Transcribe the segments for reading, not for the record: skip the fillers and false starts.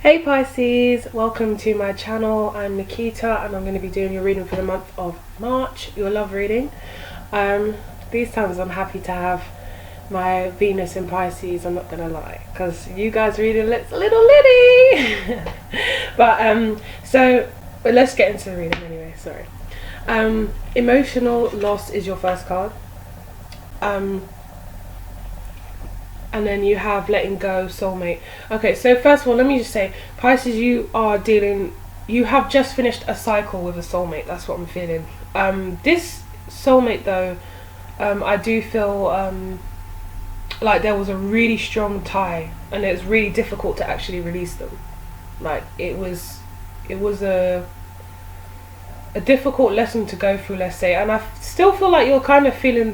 Hey Pisces, welcome to my channel. I'm Nikita and I'm going to be doing your reading for the month of March, your love reading. These times I'm happy to have my Venus in Pisces, I'm not going to lie, because you guys reading looks a little litty. but let's get into the reading anyway, sorry. Emotional loss is your first card. And then you have letting go, soulmate. Okay, so first of all, let me just say, Pisces, you have just finished a cycle with a soulmate. That's what I'm feeling. This soulmate though, I do feel like there was a really strong tie, and it's really difficult to actually release them. Like it was a difficult lesson to go through, let's say, and I still feel like you are feeling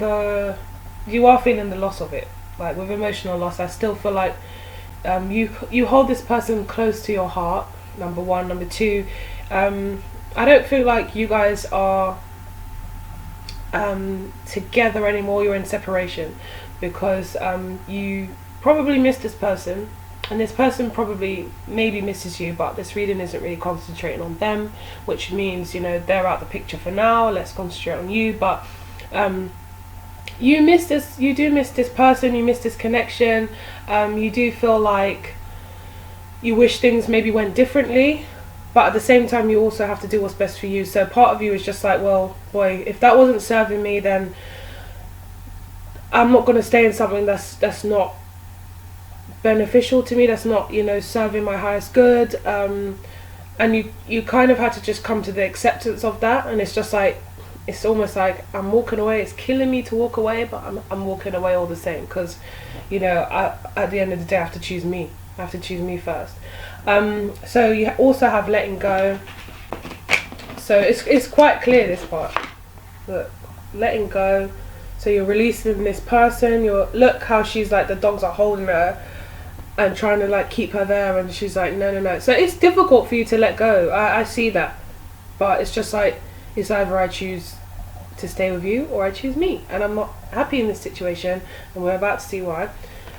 the loss of it. Like with emotional loss, I still feel like you hold this person close to your heart, number one. Number two, I don't feel like you guys are together anymore. You're in separation because you probably miss this person, and this person probably maybe misses you, but this reading isn't really concentrating on them, which means, you know, they're out the picture for now. Let's concentrate on you. But you do miss this person, you miss this connection. You do feel like you wish things maybe went differently, but at the same time you also have to do what's best for you. So part of you is just like, well, boy, if that wasn't serving me, then I'm not going to stay in something that's not beneficial to me, that's not, you know, serving my highest good. And you kind of had to just come to the acceptance of that, and it's just like, it's almost like I'm walking away. It's killing me to walk away, but I'm walking away all the same, because, you know, at the end of the day I have to choose me. I have to choose me first. So you also have letting go. So it's quite clear, this part. Look, letting go. So you're releasing this person. Look how she's like, the dogs are holding her and trying to like keep her there, and she's like, no. So it's difficult for you to let go. I see that, but it's just like, it's either I choose to stay with you or I choose me, and I'm not happy in this situation, and we're about to see why.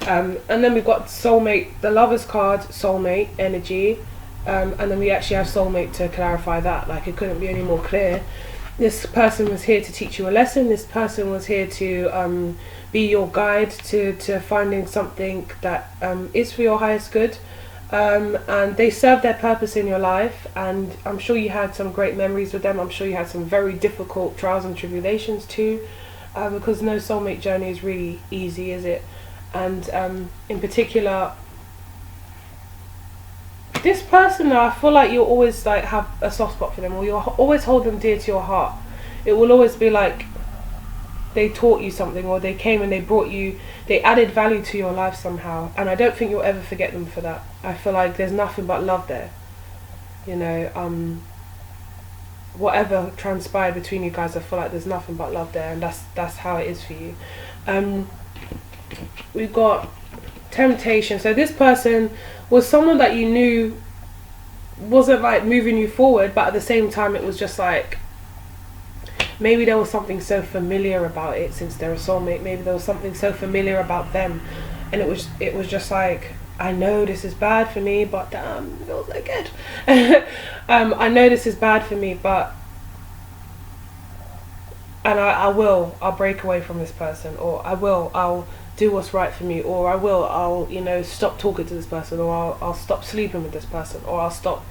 And then we've got soulmate, the Lovers card, soulmate energy, and then we actually have soulmate to clarify that. Like, it couldn't be any more clear. This person was here to teach you a lesson. This person was here to be your guide to finding something that is for your highest good. And they served their purpose in your life, and I'm sure you had some great memories with them. I'm sure you had some very difficult trials and tribulations too, because no soulmate journey is really easy, is it? And in particular, this person though, I feel like you'll always like have a soft spot for them, or you'll always hold them dear to your heart. It will always be like they taught you something, or they came and they added value to your life somehow, and I don't think you'll ever forget them for that. I feel like there's nothing but love there, you know. Whatever transpired between you guys, I feel like there's nothing but love there, and that's how it is for you. We've got temptation. So this person was someone that you knew wasn't like moving you forward, but at the same time it was just like, maybe there was something so familiar about it, since they're a soulmate. Maybe there was something so familiar about them, and it was just like, I know this is bad for me, but damn, it feels so good. I know this is bad for me, but I'll break away from this person, or I'll do what's right for me, or I'll you know, stop talking to this person, or I'll stop sleeping with this person, or I'll stop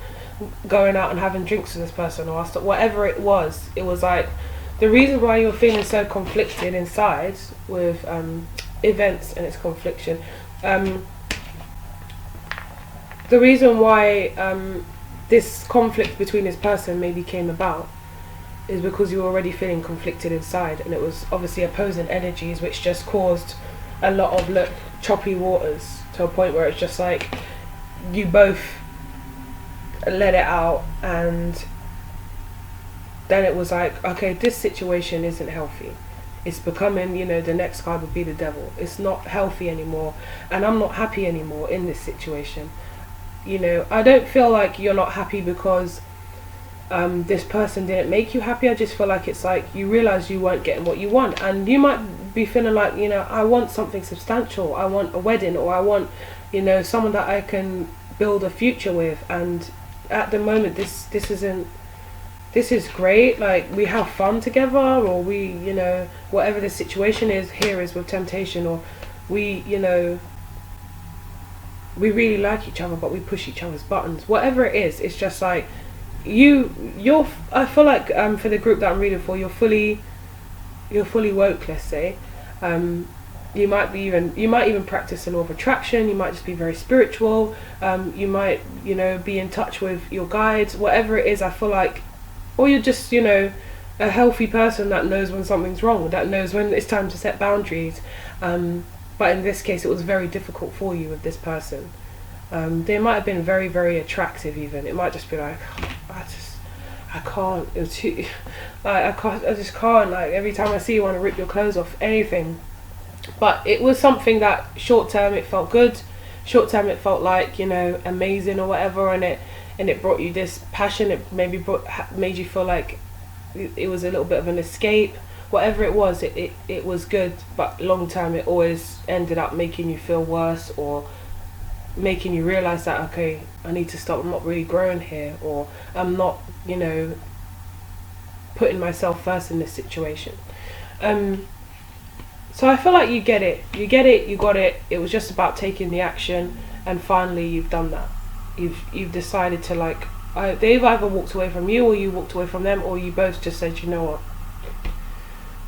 going out and having drinks with this person, or I'll stop, whatever it was. It was like, the reason why you're feeling so conflicted inside with events and its confliction, the reason why this conflict between this person maybe came about is because you were already feeling conflicted inside, and it was obviously opposing energies, which just caused a lot of choppy waters, to a point where it's just like you both let it out, and then it was like, okay, this situation isn't healthy. It's becoming, you know, the next card would be the devil. It's not healthy anymore, and I'm not happy anymore in this situation. You know, I don't feel like you're not happy because this person didn't make you happy. I just feel like it's like you realize you weren't getting what you want, and you might be feeling like, you know, I want something substantial. I want a wedding, or I want, you know, someone that I can build a future with. And at the moment, this is great. Like, we have fun together, or we, you know, whatever the situation is here is with temptation, or we, you know, we really like each other but we push each other's buttons, whatever it is. It's just like you're I feel like for the group that I'm reading for, you're fully woke, let's say. You might even practice the law of attraction. You might just be very spiritual. You might, you know, be in touch with your guides, whatever it is. I feel like, or you're just, you know, a healthy person that knows when something's wrong, that knows when it's time to set boundaries. But in this case, it was very difficult for you with this person. They might have been very, very attractive even. It might just be like, I can't. It was too, like, I just can't. Like, every time I see you, I want to rip your clothes off, anything. But it was something that short term it felt good. Short term it felt like, you know, amazing or whatever, and it brought you this passion. It maybe made you feel like it was a little bit of an escape. Whatever it was, it was good, but long term it always ended up making you feel worse, or making you realise that, okay, I need to stop, I'm not really growing here, or I'm not, you know, putting myself first in this situation. So I feel like you get it, you got it. It was just about taking the action, and finally you've done that. You've decided to, like, they've either walked away from you, or you walked away from them, or you both just said, you know what,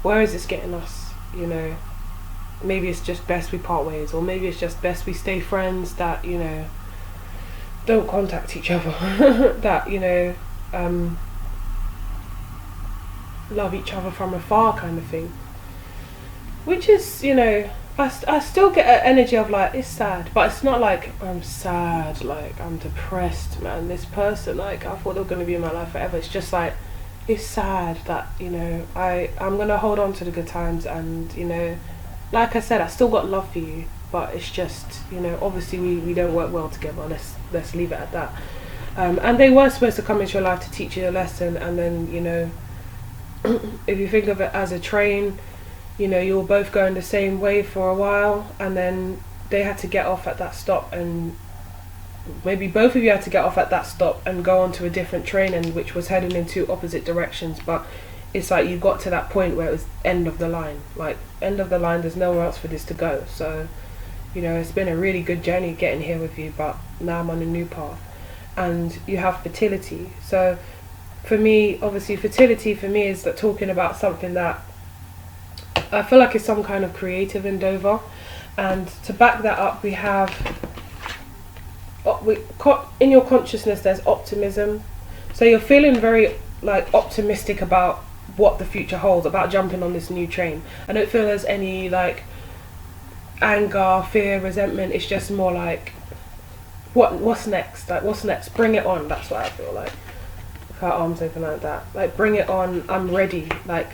where is this getting us? You know, maybe it's just best we part ways, or maybe it's just best we stay friends, that, you know, don't contact each other, that, you know, love each other from afar, kind of thing. Which is, you know, I still get an energy of like, it's sad, but it's not like I'm sad, like I'm depressed, man, this person, like, I thought they were going to be in my life forever. It's just like, it's sad that, you know, I'm going to hold on to the good times, and, you know, like I said, I still got love for you, but it's just, you know, obviously we don't work well together. Let's leave it at that. And they were supposed to come into your life to teach you a lesson, and then, you know, if you think of it as a train, you know, you were both going the same way for a while, and then they had to get off at that stop, and maybe both of you had to get off at that stop and go on to a different train, and which was heading in two opposite directions. But it's like you got to that point where it was end of the line, like end of the line, there's nowhere else for this to go. So, you know, it's been a really good journey getting here with you, but now I'm on a new path. And you have fertility. So for me, obviously fertility for me is that talking about something that I feel like it's some kind of creative endeavour. And to back that up, we have in your consciousness there's optimism. So you're feeling very, like, optimistic about what the future holds, about jumping on this new train. I don't feel there's any, like, anger, fear, resentment. It's just more like, what's next? Like, what's next? Bring it on. That's what I feel like. Her arms open like that. Like, bring it on. I'm ready. Like,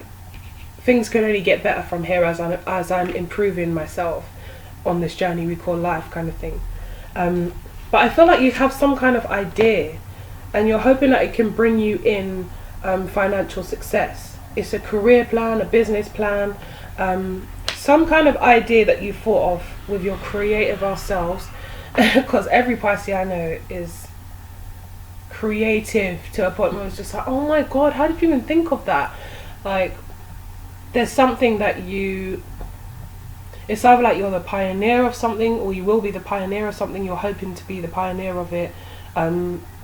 things can only get better from here as I'm improving myself on this journey we call life, kind of thing. But I feel like you have some kind of idea, and you're hoping that it can bring you in financial success. It's a career plan, a business plan, some kind of idea that you thought of with your creative ourselves, because every Pisces I know is creative to a point where it's just like, oh my god, how did you even think of that? Like, there's something that it's either like you're the pioneer of something, or you will be the pioneer of something. You're hoping to be the pioneer of it.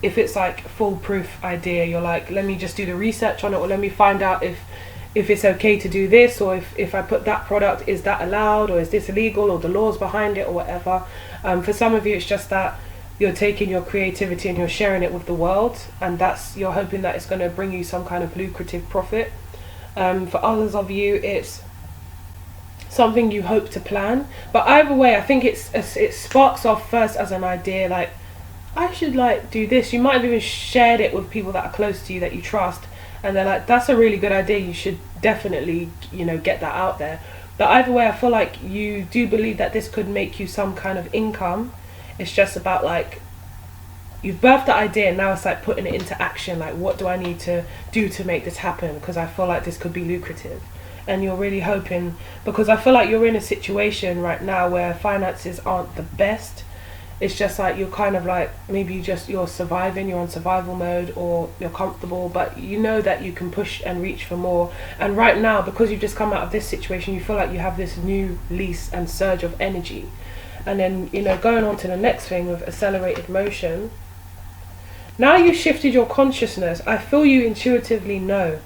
If it's like foolproof idea, you're like, let me just do the research on it, or let me find out if it's okay to do this, or if I put that product, is that allowed, or is this illegal, or the laws behind it, or whatever. For some of you, it's just that you're taking your creativity and you're sharing it with the world, and you're hoping that it's going to bring you some kind of lucrative profit. For others of you, it's something you hope to plan. But either way, I think it sparks off first as an idea, like, I should, like, do this. You might have even shared it with people that are close to you, that you trust, and they're like, that's a really good idea, you should definitely, you know, get that out there. But either way, I feel like you do believe that this could make you some kind of income. It's just about, like, you've birthed the idea, and now it's like putting it into action. Like, what do I need to do to make this happen? Because I feel like this could be lucrative. And you're really hoping, because I feel like you're in a situation right now where finances aren't the best. It's just like you're kind of like, maybe you're surviving, you're on survival mode, or you're comfortable, but you know that you can push and reach for more. And right now, because you've just come out of this situation, you feel like you have this new lease and surge of energy. And then, you know, going on to the next thing with accelerated motion, now you've shifted your consciousness. I feel you intuitively know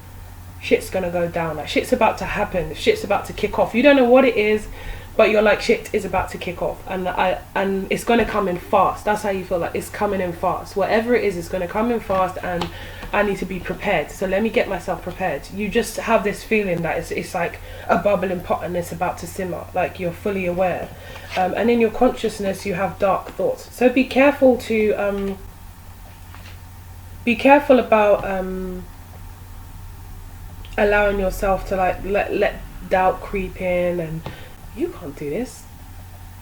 shit's gonna go down, like shit's about to happen, shit's about to kick off. You don't know what it is, but you're like, shit is about to kick off, and it's gonna come in fast. That's how you feel, like it's coming in fast. Whatever it is, it's gonna come in fast, and I need to be prepared. So let me get myself prepared. You just have this feeling that it's like a bubbling pot and it's about to simmer. Like you're fully aware, and in your consciousness you have dark thoughts. So be careful about allowing yourself to like let doubt creep in, and you can't do this.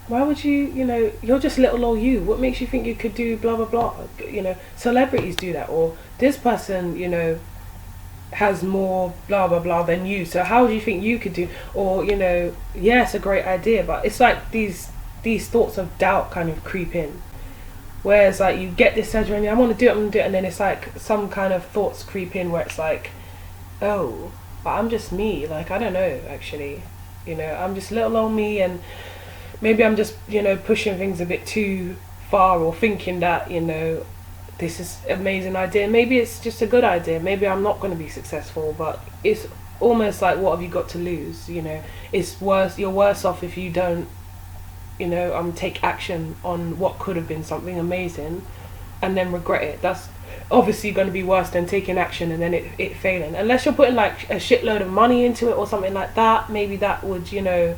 Why would you, you know, you're just little old you. What makes you think you could do blah, blah, blah? You know, celebrities do that. Or this person, you know, has more blah, blah, blah than you. So how do you think you could do? Or, you know, yeah, it's a great idea. But it's like these thoughts of doubt kind of creep in. Whereas like you get this surgery and I want to do it, I'm going to do it. And then it's like some kind of thoughts creep in where it's like, oh, but I'm just me. Like, I don't know, actually. You know, I'm just little old me, and maybe I'm just, you know, pushing things a bit too far, or thinking that, you know, this is an amazing idea. Maybe it's just a good idea. Maybe I'm not going to be successful, but it's almost like, what have you got to lose? You know, it's worse. You're worse off if you don't, you know, take action on what could have been something amazing and then regret it. That's obviously going to be worse than taking action and then it failing, unless you're putting like a shitload of money into it or something like that. Maybe that would, you know,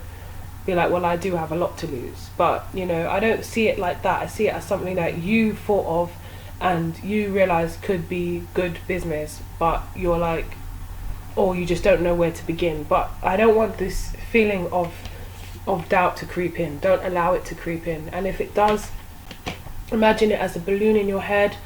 be like, well, I do have a lot to lose. But, you know, I don't see it like that. I see it as something that you thought of and you realize could be good business, but you're like, or you just don't know where to begin. But I don't want this feeling of doubt to creep in. Don't allow it to creep in. And if it does, imagine it as a balloon in your head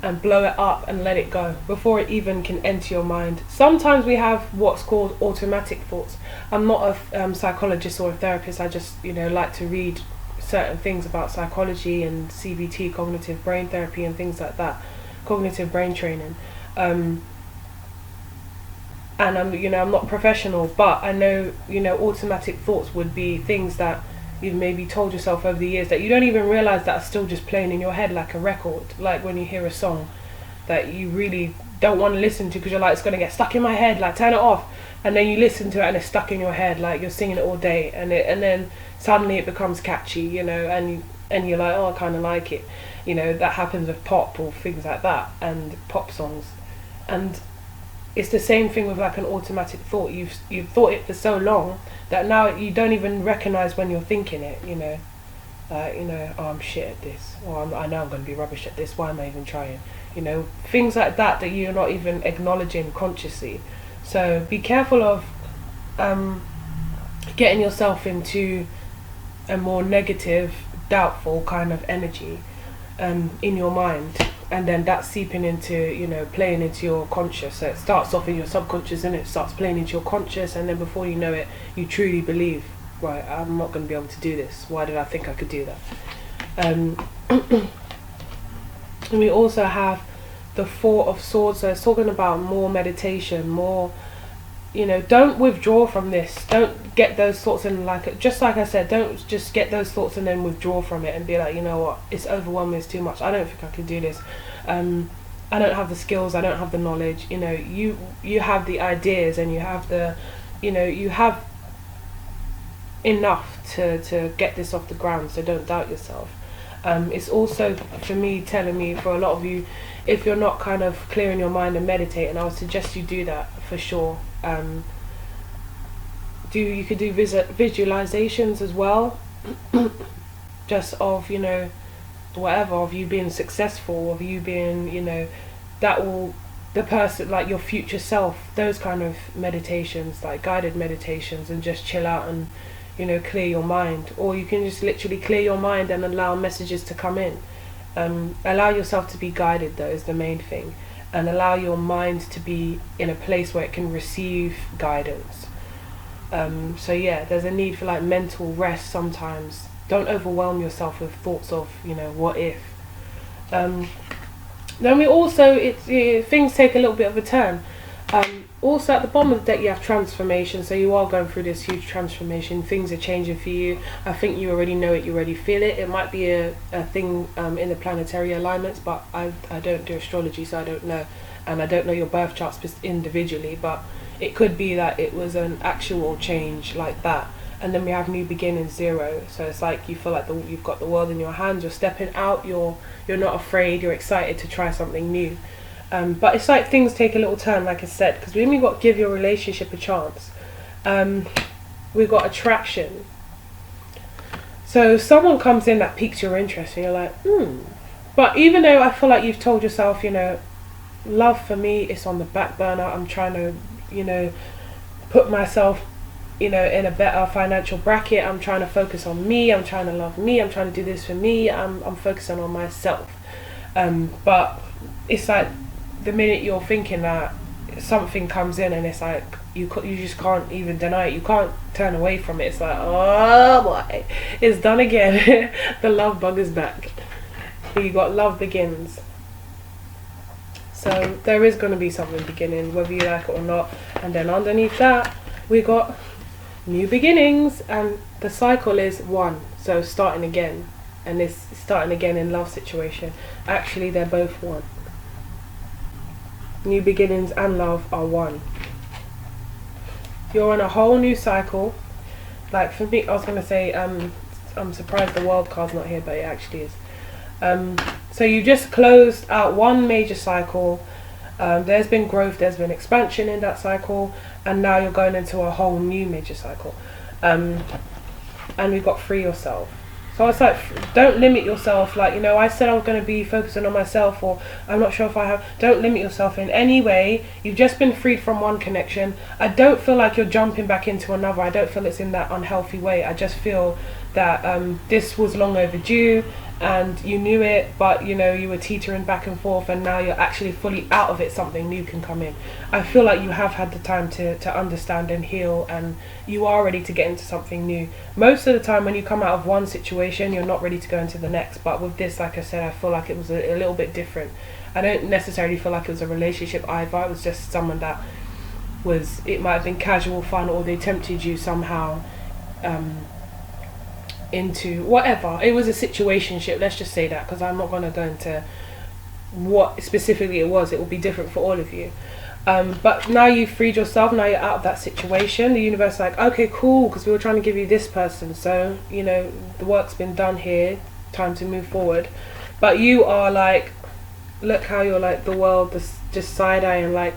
and blow it up and let it go before it even can enter your mind. Sometimes we have what's called automatic thoughts. I'm not a psychologist or a therapist. I just, you know, like to read certain things about psychology and CBT, cognitive brain therapy, and things like that, cognitive brain training. And I'm, you know, I'm not professional, but I know, you know, automatic thoughts would be things that you've maybe told yourself over the years that you don't even realize that are still just playing in your head like a record. Like when you hear a song that you really don't want to listen to because you're like, it's going to get stuck in my head, like turn it off. And then you listen to it and it's stuck in your head, like you're singing it all day, and then suddenly it becomes catchy, you know, and you're like, oh, I kind of like it. You know, that happens with pop or things like that, and pop songs. And it's the same thing with like an automatic thought. You've thought it for so long that now you don't even recognize when you're thinking it, you know. You know, oh, I'm shit at this, or I know I'm going to be rubbish at this, why am I even trying? You know, things like that you're not even acknowledging consciously. So be careful of getting yourself into a more negative, doubtful kind of energy in your mind, and then that's seeping into, you know, playing into your conscious. So it starts off in your subconscious and it starts playing into your conscious, and then before you know it, you truly believe, right, I'm not going to be able to do this. Why did I think I could do that? And we also have the Four of Swords. So it's talking about more meditation, more, you know, don't withdraw from this. Don't get those thoughts and, like, just like I said, don't just get those thoughts and then withdraw from it and be like, you know what, it's overwhelming, it's too much, I don't think I can do this. I don't have the skills, I don't have the knowledge. You know, you have the ideas and you have the, you know, you have enough to get this off the ground, so don't doubt yourself. It's also, for me, telling me, for a lot of you, if you're not kind of clearing your mind and meditating, I would suggest you do that for sure. You could do visualizations as well, just of, you know, whatever, of you being successful, of you being, you know, that will, the person, like your future self, those kind of meditations, like guided meditations, and just chill out and, you know, clear your mind. Or you can just literally clear your mind and allow messages to come in. Allow yourself to be guided, though, is the main thing, and allow your mind to be in a place where it can receive guidance. So yeah, there's a need for like mental rest sometimes, Don't overwhelm yourself with thoughts of, you know, what if. Then we also, things take a little bit of a turn. Also at the bottom of the deck you have transformation, so you are going through this huge transformation. Things are changing for you. I think you already know it, you already feel it. It might be a thing in the planetary alignments, but I don't do astrology, so I don't know. And I don't know your birth charts individually, but it could be that it was an actual change like that. And then we have new beginnings, 0. So it's like you feel like you've got the world in your hands. You're stepping out. You're not afraid. You're excited to try something new. But it's like things take a little turn, like I said, because when we got give your relationship a chance, we got attraction. So someone comes in that piques your interest, and you're like, But even though I feel like you've told yourself, you know, love for me is on the back burner. I'm trying to, you know, put myself, you know, in a better financial bracket. I'm trying to focus on me. I'm trying to love me. I'm trying to do this for me. I'm focusing on myself. But it's like the minute you're thinking that, something comes in and it's like you just can't even deny it. You can't turn away from it. It's like, oh boy, it's done again. The love bug is back. You got love begins. So there is going to be something beginning, whether you like it or not. And then underneath that we got new beginnings, and the cycle is 1, so starting again. And this starting again in love situation, actually they're both 1. New beginnings and love are 1. You're on a whole new cycle. Like for me, I was going to say, I'm surprised the world card's not here, but it actually is. So you just closed out one major cycle. There's been growth, there's been expansion in that cycle, and now you're going into a whole new major cycle. And we've got free yourself. So it's like, don't limit yourself. Like, you know, I said I was going to be focusing on myself, or I'm not sure if I have. Don't limit yourself in any way. You've just been freed from one connection. I don't feel like you're jumping back into another. I don't feel it's in that unhealthy way. I just feel that this was long overdue, and you knew it, but you know, you were teetering back and forth, and now you're actually fully out of it. Something new can come in. I feel like you have had the time to understand and heal, and you are ready to get into something new. Most of the time when you come out of one situation, you're not ready to go into the next, but with this, like I said, I feel like it was a little bit different. I don't necessarily feel like it was a relationship either. It was just someone that was, it might have been casual fun, or they tempted you somehow into whatever. It was a situationship, let's just say that, because I'm not going to go into what specifically it was. It will be different for all of you. But now you've freed yourself, now you're out of that situation. The universe is like, okay, cool, because we were trying to give you this person, so you know, the work's been done here, time to move forward. But you are like, look how you're like the world just side-eyeing, like,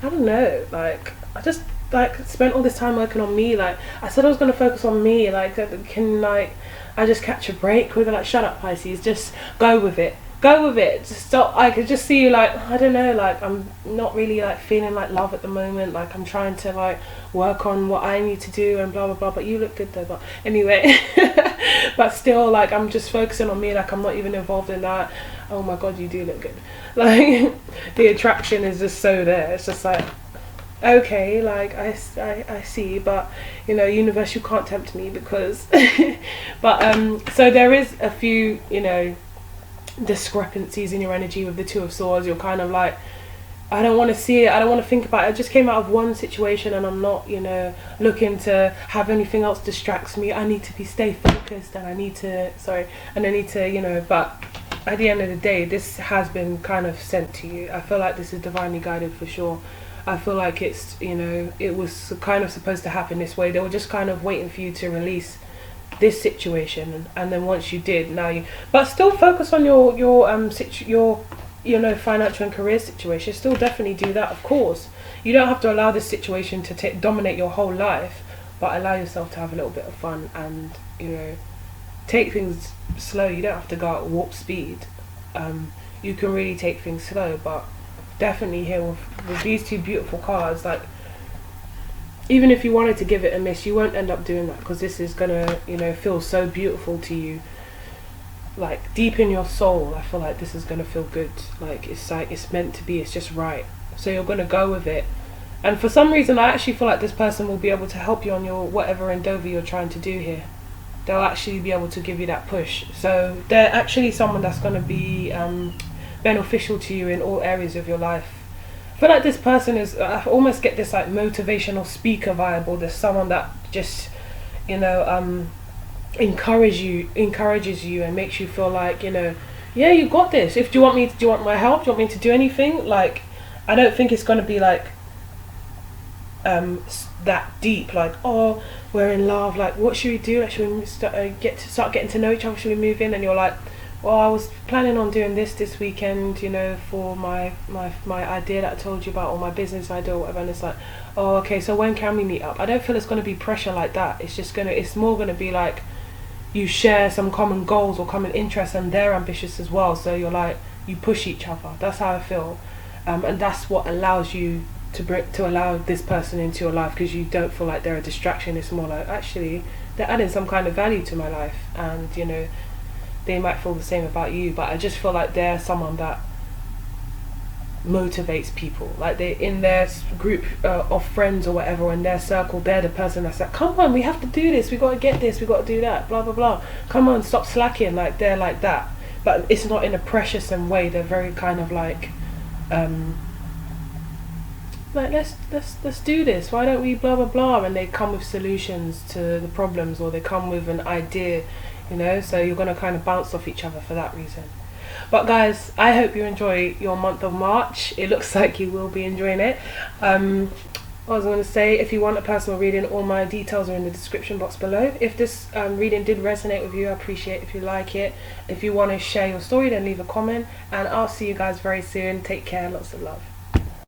I don't know, like, I just like spent all this time working on me. Like I said I was going to focus on me. Like, can like I just catch a break? With like, shut up, Pisces, just go with it, just stop. I could just see you like, I don't know, like I'm not really like feeling like love at the moment. Like I'm trying to like work on what I need to do and blah blah blah. But you look good though. But anyway, but still, like I'm just focusing on me. Like I'm not even involved in that. Oh my god, you do look good. Like the attraction is just so there. It's just like, okay, like I see, but you know, universe, you can't tempt me because but so there is a few, you know, discrepancies in your energy with the Two of Swords. You're kind of like, I don't want to see it, I don't want to think about it. I just came out of one situation and I'm not, you know, looking to have anything else distracts me. I need to stay focused, and I need to you know, but at the end of the day, this has been kind of sent to you. I feel like this is divinely guided for sure. I feel like it's, you know, it was kind of supposed to happen this way. They were just kind of waiting for you to release this situation, and then once you did, now you, but still focus on your you know, financial and career situation. Still definitely do that, of course. You don't have to allow this situation to dominate your whole life, but allow yourself to have a little bit of fun and, you know, take things slow. You don't have to go at warp speed. You can really take things slow, but definitely here with these two beautiful cards, like even if you wanted to give it a miss, you won't end up doing that, because this is gonna, you know, feel so beautiful to you, like deep in your soul. I feel like this is gonna feel good, like it's meant to be, it's just right, so you're gonna go with it. And for some reason I actually feel like this person will be able to help you on your whatever endeavour you're trying to do here. they'll actually be able to give you that push. So they're actually someone that's going to be beneficial to you in all areas of your life. I feel like this person is, I almost get this like motivational speaker vibe, or there's someone that just, you know, encourages you and makes you feel like, you know, yeah, you got this. If do you want my help? Do you want me to do anything? Like, I don't think it's going to be like that deep, like, oh, we're in love, like, what should we do, like, should we start getting to know each other, should we move in? And you're like, well, I was planning on doing this weekend, you know, for my idea that I told you about, or my business idea or whatever. And it's like, oh, okay, so when can we meet up? I don't feel it's going to be pressure like that. It's more going to be like you share some common goals or common interests, and they're ambitious as well, so you're like, you push each other. That's how I feel. And that's what allows you to allow this person into your life, because you don't feel like they're a distraction. It's more like, actually, they're adding some kind of value to my life, and, you know, they might feel the same about you. But I just feel like they're someone that motivates people. Like, they, in their group of friends or whatever, or in their circle, they're the person that's like, come on, we have to do this, we got to get this, we got to do that, blah blah blah, come on, stop slacking. Like, they're like that, but it's not in a pressuresome way. They're very kind of like let's do this, why don't we blah blah blah, and they come with solutions to the problems, or they come with an idea, you know, so you're going to kind of bounce off each other for that reason. But guys, I hope you enjoy your month of March. It looks like you will be enjoying it. What was I going to say, if you want a personal reading, all my details are in the description box below. If this reading did resonate with you, I appreciate if you like it. If you want to share your story, then leave a comment, and I'll see you guys very soon. Take care, lots of love.